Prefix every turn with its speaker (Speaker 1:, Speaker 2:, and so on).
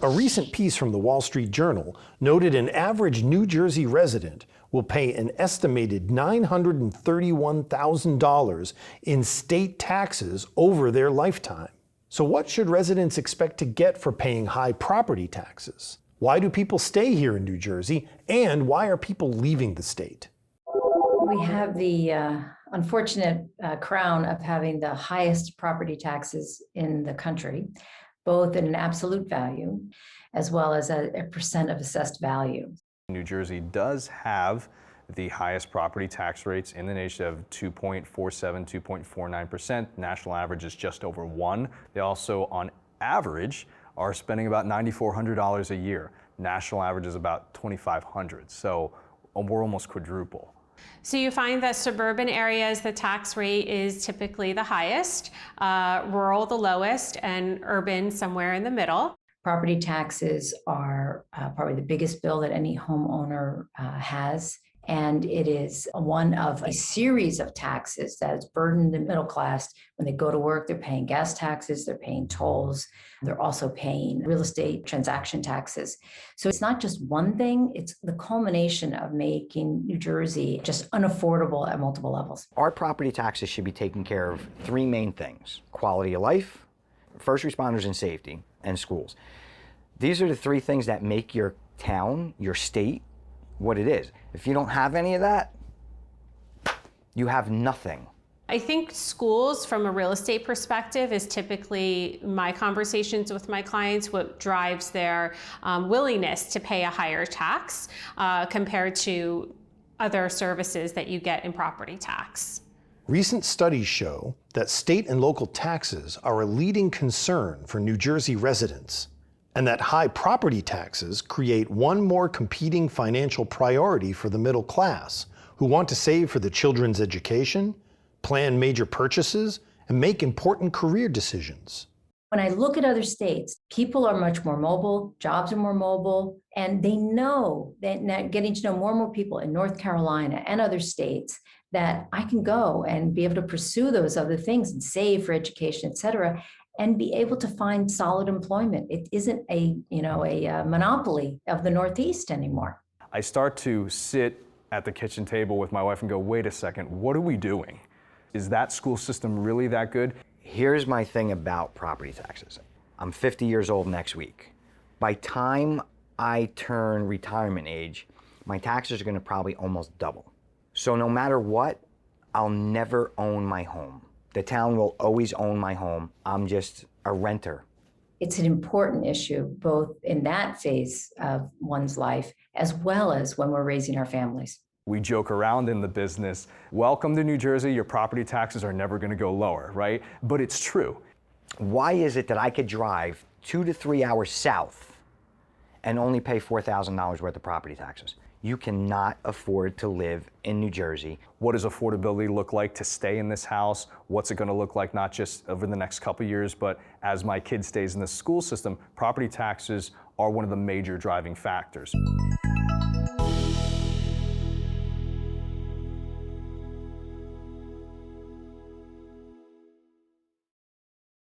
Speaker 1: A recent piece from the Wall Street Journal noted an average New Jersey resident will pay an estimated $931,000 in state taxes over their lifetime. So what should residents expect to get for paying high property taxes? Why do people stay here in New Jersey, and why are people leaving the state?
Speaker 2: We have the unfortunate crown of having the highest property taxes in the country, both in an absolute value as well as a percent of assessed value.
Speaker 3: New Jersey does have the highest property tax rates in the nation of 2.47, 2.49%. National average is just over 1. They also, on average, are spending about $9,400 a year. National average is about $2,500. So we're almost quadruple.
Speaker 4: So you find that suburban areas, the tax rate is typically the highest, rural the lowest, and urban somewhere in the middle.
Speaker 2: Property taxes are probably the biggest bill that any homeowner has. And it is one of a series of taxes that has burdened the middle class. When they go to work, they're paying gas taxes, they're paying tolls, they're also paying real estate transaction taxes. So it's not just one thing, it's the culmination of making New Jersey just unaffordable at multiple levels.
Speaker 5: Our property taxes should be taking care of three main things: quality of life, first responders and safety, and schools. These are the three things that make your town, your state, what it is. If you don't have any of that, you have nothing.
Speaker 4: I think schools, from a real estate perspective, is typically my conversations with my clients, what drives their willingness to pay a higher tax compared to other services that you get in property tax.
Speaker 1: Recent studies show that state and local taxes are a leading concern for New Jersey residents, and that high property taxes create one more competing financial priority for the middle class, who want to save for the children's education, plan major purchases, and make important career decisions.
Speaker 2: When I look at other states, people are much more mobile, jobs are more mobile, and they know that getting to know more and more people in North Carolina and other states, that I can go and be able to pursue those other things and save for education, et cetera, and be able to find solid employment. It isn't a monopoly of the Northeast anymore.
Speaker 3: I start to sit at the kitchen table with my wife and go, wait a second, what are we doing? Is that school system really that good?
Speaker 5: Here's my thing about property taxes. I'm 50 years old next week. By time I turn retirement age, my taxes are gonna probably almost double. So no matter what, I'll never own my home. The town will always own my home. I'm just a renter.
Speaker 2: It's an important issue, both in that phase of one's life, as well as when we're raising our families.
Speaker 3: We joke around in the business, welcome to New Jersey, your property taxes are never gonna go lower, right? But it's true.
Speaker 5: Why is it that I could drive 2 to 3 hours south and only pay $4,000 worth of property taxes? You cannot afford to live in New Jersey.
Speaker 3: What does affordability look like to stay in this house? What's it gonna look like not just over the next couple years, but as my kid stays in the school system? Property taxes are one of the major driving factors.